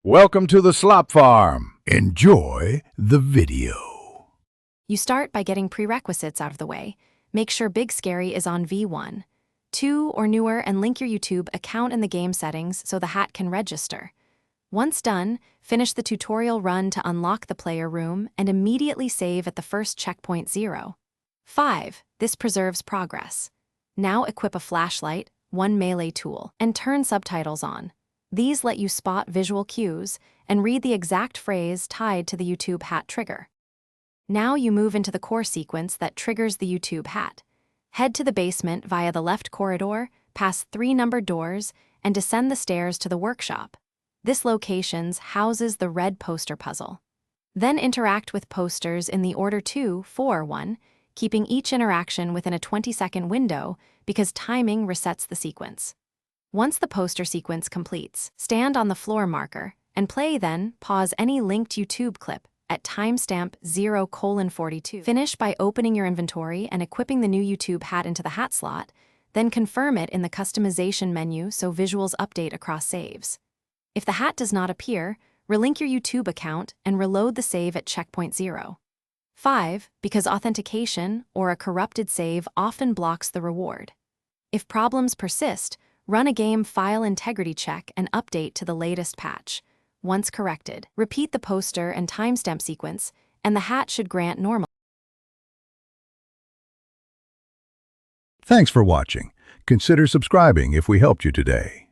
Welcome to the Slop Farm. Enjoy the video. You start by getting prerequisites out of the way. Make sure Big Scary is on V1, 2 or newer, and link your YouTube account in the game settings so the hat can register. Once done, finish the tutorial run to unlock the player room and immediately save at the first checkpoint 0. 5. This preserves progress. Now equip a flashlight, one melee tool, and turn subtitles on. These let you spot visual cues and read the exact phrase tied to the YouTube hat trigger. Now you move into the core sequence that triggers the YouTube hat. Head to the basement via the left corridor, past 3 numbered doors, and descend the stairs to the workshop. This location houses the red poster puzzle. Then interact with posters in the order 2, 4, 1, keeping each interaction within a 20-second window because timing resets the sequence. Once the poster sequence completes, stand on the floor marker and play, then pause any linked YouTube clip at timestamp 0:42. Finish by opening your inventory and equipping the new YouTube hat into the hat slot, then confirm it in the customization menu so visuals update across saves. If the hat does not appear, relink your YouTube account and reload the save at checkpoint 0. 5. Because authentication or a corrupted save often blocks the reward. If problems persist, run a game file integrity check and update to the latest patch. Once corrected, repeat the poster and timestamp sequence, and the hat should grant normal. Thanks for watching. Consider subscribing if we helped you today.